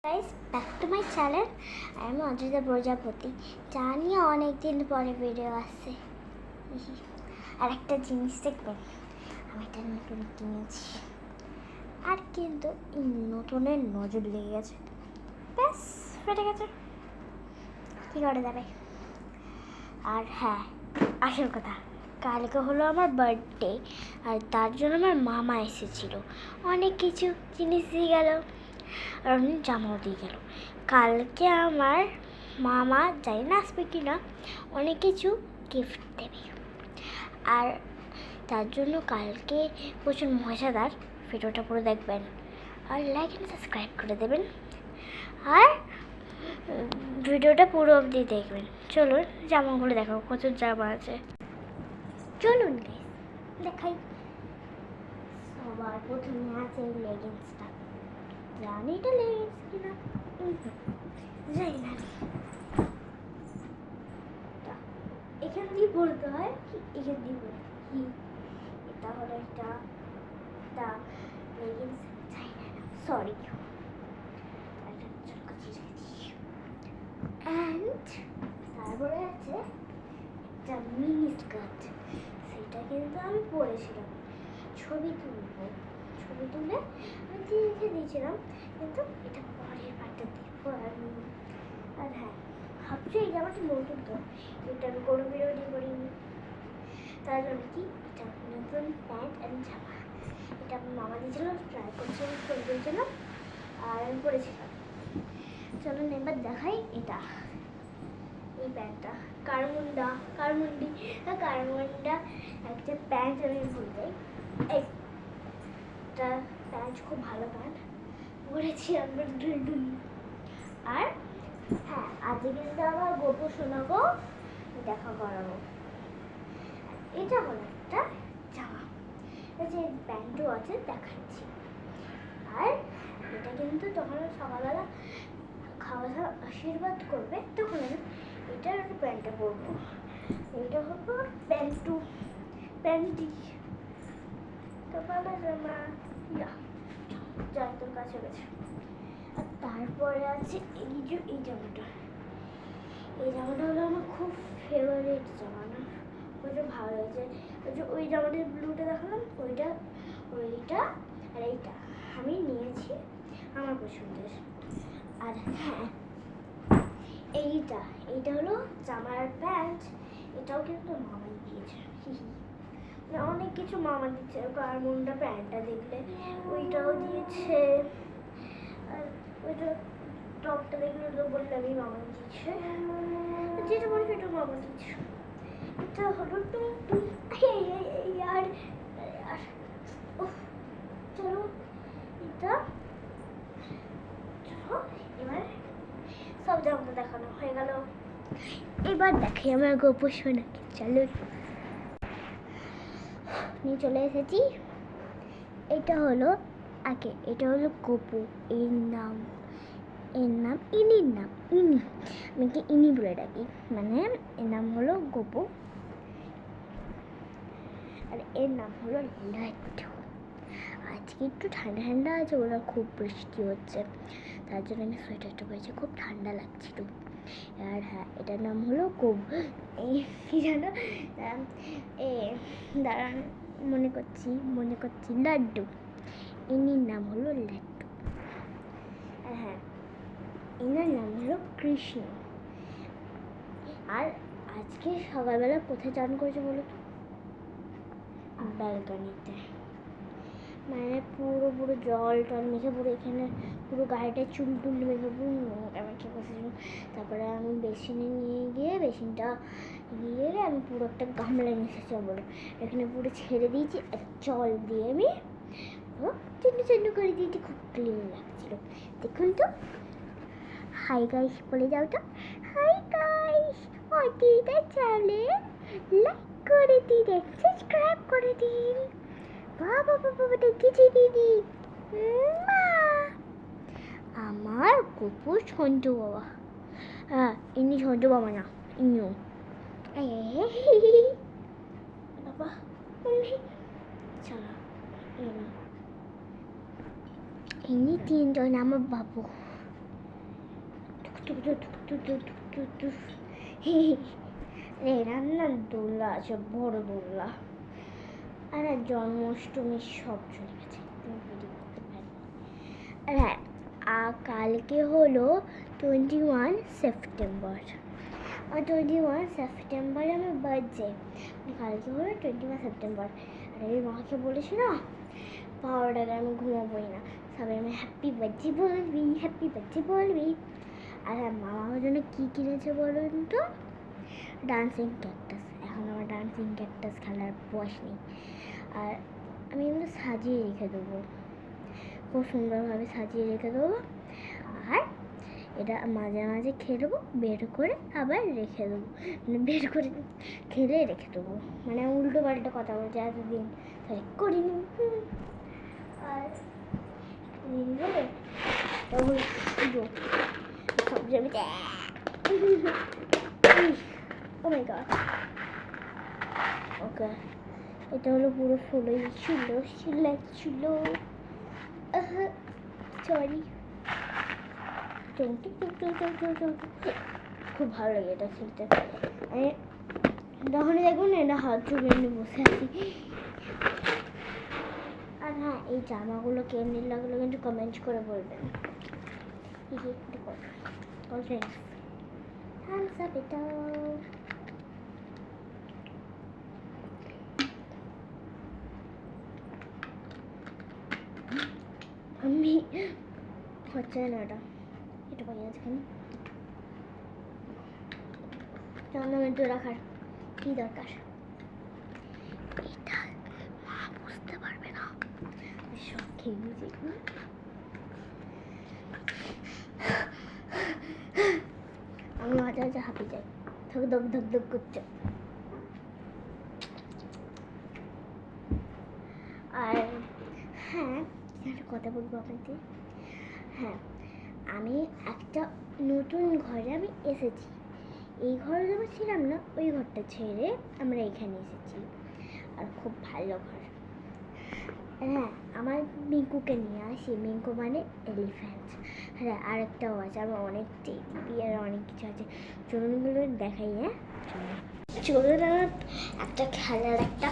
Guys, back to my channel. আমি অদ্রিতা প্রজাপতি। জানি অনেকদিন পরে ভিডিও আসছে। আর একটা জিনিস দেখবেন, আমি একটা নতুন কিনেছি, আর কিন্তু এই নতুনের নজর লেগে গেছে। ব্যাস, ফেটে গেছে, কী করে যাবে। আর হ্যাঁ, আসল কথা, কালকে হলো আমার বার্থডে, আর তার জন্য আমার মামা এসেছিল, অনেক কিছু জিনিস দিয়ে গেল, আর অনেক জামাও দিয়ে গেল। কালকে আমার মামা, জানি না আসবে কি না, অনেক কিছু গিফট দেবে, আর তার জন্য কালকে প্রচুর মজাদার। ভিডিওটা পুরো দেখবেন, আর লাইক অ্যান্ড সাবস্ক্রাইব করে দেবেন, আর ভিডিওটা পুরো অবধি দেখবেন। চলুন জামাগুলো দেখাবো, কত জামা আছে। চলুন গাইস, দেখাই। সবার প্রথমে আছে এই লেগিংসটা। জানি এটা লেগিংস কিনা, জানি না। এখান দিয়ে বলতে হয় কি, এখান দিয়ে বলতে কি, এটা হলো একটা লেগিংস, জানি না, সরি। অ্যান্ড তারপরে আছে একটা মিনি স্কার্ট, সেটা কিন্তু আমি পরেছিলাম, ছবি তুলে আমি দিয়ে রেখে দিয়েছিলাম, কিন্তু এটা পরের পার্টটা দেখবো আমি। আর হ্যাঁ, ভাবছি এই জামাটা নতুন, তো এটা আমি কোনো ভিডিও করিনি, তার জন্য কি এটা নতুন প্যান্ট অ্যান্ড জামা। এটা আমার মামা দিয়েছিল, ট্রাই করছিলাম, করে দিয়েছিলাম, আর আমি পরেছিলাম। চলুন এবার দেখাই এটা, এই প্যান্টটা কারমুন্ডা একটা প্যান্ট আমি বলতে, একটা প্যান্ট, খুব ভালো প্যান্ট পরেছি আমরা দুই। আর হ্যাঁ, আজকে কিন্তু আমার গোপু শোনাবো, দেখা করাবো। এটা হলো একটা জামা, যে প্যান্টও আছে দেখাচ্ছি। আর এটা কিন্তু তখন সকালবেলা খাওয়া দাওয়া আশীর্বাদ করবে, তখন আমি এটার প্যান্টটা পরবো। এটা হলো প্যান্টি সকালে জামা, যাই তোর কাছে গেছে। আর তারপরে আছে এই জামাটা হলো আমার খুব ফেভারিট জামা, না ওইটা ভালো হয়েছে। ওই জামাটার ব্লুটা দেখালাম, ওইটা আর এইটা আমি নিয়েছি আমার পছন্দের। আর হ্যাঁ, এইটা হলো জামার প্যান্ট, এটাও কিন্তু মামাই দিয়েছে। অনেক কিছু মামা দিচ্ছে, কারমুন্ডা প্যান্টটা দেখলে ওইটাও দিয়েছে, আর ওইটা টপটা দেখলে তো বললামই মামা দিচ্ছে, যেটা বলি সেটা মামা দিচ্ছে। এটা হলো আর চলো এটা, এবার সব জামাটা দেখানো হয়ে গেল। এবার দেখি আমার গোপু সোনাকে, চলো নিয়ে চলে এসেছি। এটা হলো গোপু, এর নাম ইনির নাম ইনি, আমি কি ইনি বলে ডাকি, মানে এর নাম হলো গোপু, আর এর নাম হলো লাড্ডু। আজকে একটু ঠান্ডা আছে, ওরা খুব বৃষ্টি হচ্ছে, তার জন্য আমি সোয়েটারটা পরেছি, খুব ঠান্ডা লাগছিল। আর হ্যাঁ, এটার নাম হলো কি জানো, দাঁড়ান, মনে করছি লাড্ডু, ইনির নাম হলো লাড্ডু। আর হ্যাঁ, এনার নাম হলো কৃষ্ণ। আর আজকে সকালবেলা কোথায় চান করেছে বলো তো? ব্যালকনিতে, মানে পুরো জল টল মেখে, পুরো এখানে পুরো গাড়িটা চুল মেখে পুরো নোংরা মেখে বসেছিল। তারপরে আমি বেসিনে নিয়ে গিয়ে আমি পুরো একটা গামলায় মিশেছি, বলো এখানে পুরো ছেড়ে দিয়েছি, আর জল দিয়ে আমি চিহ্ন করে দিয়েছি, খুব ক্লিন লাগছিল। দেখুন তো, হাই গাইস বলে যাও তো, হাই গাইস, অদ্রিতা চ্যানেলে লাইক করে দিন, সাবস্ক্রাইব করে দিন। বাবা দেখেছি দিদি, আমার গোপু সন্টু বাবা, হ্যাঁ ইনি সন্টু বাবা না, ইনিও বাবা। চলো ইনি তিনজন আমার বাবু। রান্নার দোলনা আছে, বড় দোলনা। আর জন্মাষ্টমীর সব চলে গেছে, আর হ্যাঁ কালকে হলো 21 সেপ্টেম্বর। আর 21 সেপ্টেম্বর আমার বার্থডে। কালকে হলো 21 সেপ্টেম্বর। আর আমি মাকে বলেছি না 12টায় আমি ঘুমাবোই না, সবাই আমি হ্যাপি বার্থডে বলবি, হ্যাপি বার্থডে বলবি। আর হ্যাঁ মামা আমার জন্য কী কিনেছে বলুন তো? Dancing cactus. এখন আমার ডান্সিং ক্যাকটাস খেলার বয়স নেই। আর আমি এগুলো সাজিয়ে রেখে দেবো, খুব সুন্দরভাবে সাজিয়ে রেখে দেবো। আর এটা মাঝে মাঝে খেলবো, বের করে আবার রেখে দেবো, মানে বের করে খেলে রেখে দেবো, মানে উল্টো পাল্টা কথা বলছে এতদিন তাহলে করিনি। আর সব জমিতে ও মাই গড। ওকে, এটা হলো পুরো ফুলই ছিল, সরি। খুব ভালো লাগে এটা খেলতে। আমি যখনই দেখবো না এটা হাত চুলে নিয়ে বসে আছি। আর হ্যাঁ এই জামাগুলো কেমনি লাগলো কিন্তু কমেন্ট করে বলবেন। আমি হচ্ছে না এটা পাই আছে কেন টুর্নামেন্টে রাখার কি দরকার? এটা মা বুঝতে পারবে না, সব খেয়ে নিয়েছি। আমি মাঝে মাঝে হাঁপি যাই, ধক ধক ধক ধক করছে। আর হ্যাঁ একটা কথা বলবো আপনাদের। হ্যাঁ আমি একটা নতুন ঘরে আমি এসেছি। এই ঘরে যখন ছিলাম না ওই ঘরটা ছেড়ে আমরা এখানে এসেছি। আর খুব ভালো ঘর। হ্যাঁ আমার মিঙ্কুকে নিয়ে আসি, মিঙ্কু মানে এলিফ্যান্ট। হ্যাঁ আরেকটাও আছে, আমার অনেক টেডি আর অনেক কিছু আছে, চলুনগুলো দেখাই। হ্যাঁ চলুন আমার একটা খেলার একটা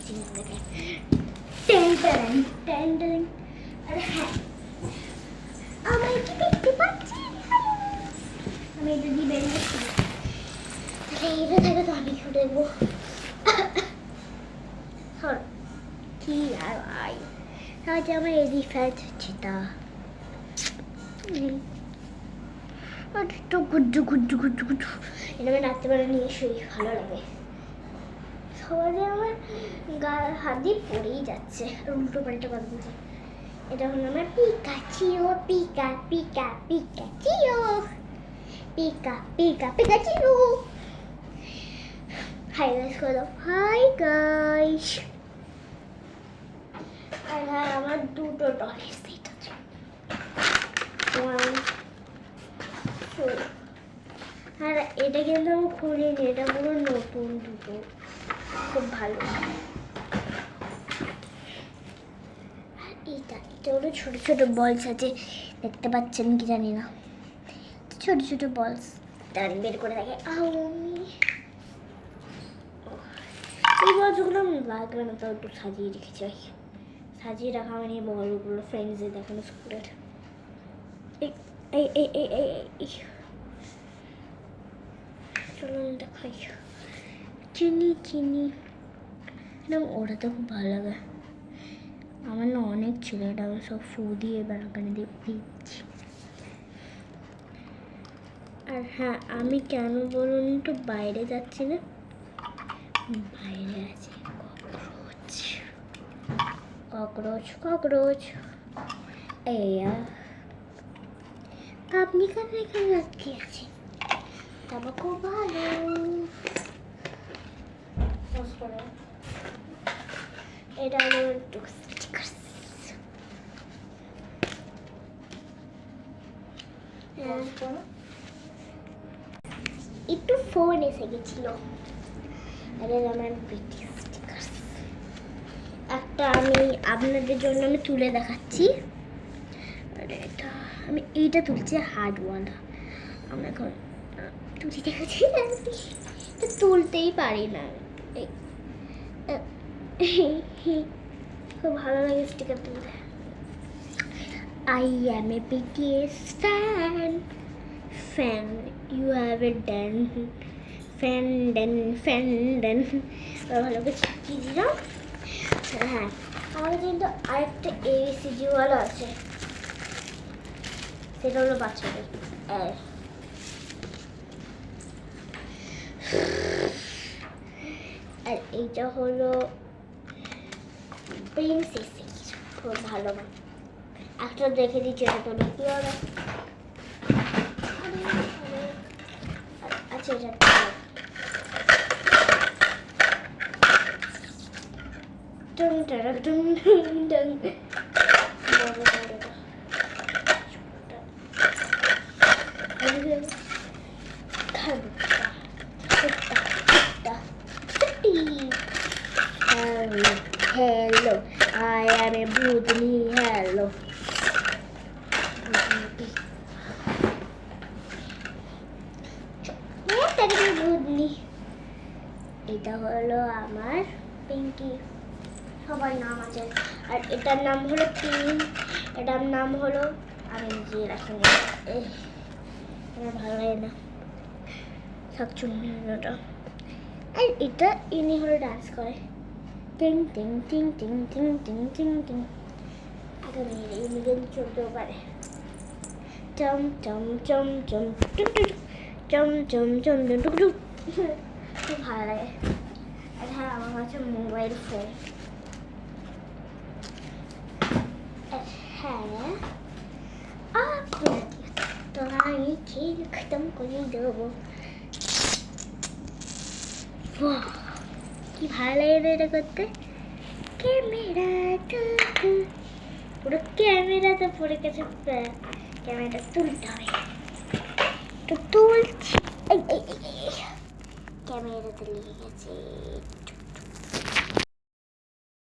জিনিস দেখাই। আর হ্যাঁ আমার কি দেখতে পাচ্ছি, আমি এটা দিয়ে বেরিয়েছি, এটা থেকে তো আমি ছুটে দেবো। কি আর ভাই আজ আমার এলিফ্যান্ট হচ্ছে তা একটু গুজ্জু এটা আমি রাত্রেবেলা নিয়ে শুই, ভালো লাগে। সবাই আমার গায়ে হাত দিয়ে পড়েই যাচ্ছে আর উল্টো পাল্টা কথা বলছে। এটা হলো আমার পিকাচিও, পিকা পিকাচিও। হাই গাইস করে দাও, হাই গাইস। আর হ্যাঁ আমার দুটো ডলের সেট আছে, আর এটা কিন্তু আমি খুলিনি, এটা পুরো নতুন দুটো, খুব ভালো। আর এটা হলো ছোট ছোট বলস আছে, দেখতে পাচ্ছেন কি জানি না, ছোট ছোট বলস। দাঁড়িয়ে বের করে দেখে আমি এই বলসগুলো লাগবে না, তাও একটু সাজিয়ে রেখেছি। সাজিয়ে রাখা মানে বলগুলো ফ্রেন্ডসদের দেখানো স্কুলের। চলো দেখাই। চিনি না ওটা খুব ভালো লাগে আমার না, অনেক ছিল, এটা আমি সব ফু দিয়ে বালকানি দিয়ে দিচ্ছি। আর হ্যাঁ আমি কেন বলুন তো বাইরে যাচ্ছি না, বাইরে আছে ককরোচ। আপনি কেন এখানে রাখি আছে? তবে খুব ভালো। এটা হলো একটু একটু ফোন এসে গেছিল, আমার একটা আমি আপনাদের জন্য আমি তুলে দেখাচ্ছি। আর এটা আমি এইটা তুলছি হার্ডওয়ালা। আমরা এখন তুলি দেখাচ্ছি, তুলতেই পারি না। খুব ভালো লাগে স্টিকার তুলতে। I am a BTS fan. Fan, you have a den. Fan, den, fan, den. ভালো করে চিপকিয়ে দিলাম। হ্যাঁ, আমাদের কিন্তু আরেকটা ABCD ওয়ালা আছে, সেটা হলো বাচ্চাদের। আর এইটা হলো প্রিন্সেস, খুব ভালো না। একটা দেখে দিচ্ছি, এটা তো কি হবে। আচ্ছা, এটা টুং টারা টুং টুং Hello, I am a Budni. Hello. বুদনি। এটা হলো আমার পিঙ্কি, সবার নাম আছে। আর এটার নাম হলো পিঙ্ক, এটার নাম হলো আমি নিজে রাখিনি, আমার ভালো লাগে না শাকচুন্নিটা। আর এটা ইনি হলো ডান্স করে, টিং টিং টিং টিং টিং টিং টিং টিং। আগে মেয়ে ইনি কিন্তু চলতেও পারে, চম চম চম চম টুক টুক চম চম চম টুক টুক, খুব ভালো লাগে। আর হ্যাঁ, আমার কাছে মোবাইল ফোন। হ্যাঁ, তো আমি খেয়ে খতম করে দেবো। কি ভালো লাগে না এটা করতে। ক্যামেরা পুরো ক্যামেরাতে পড়ে গেছে, ক্যামেরাটা তুলতে হবে, তো তুলছি। ক্যামেরাতে লেগে গেছে।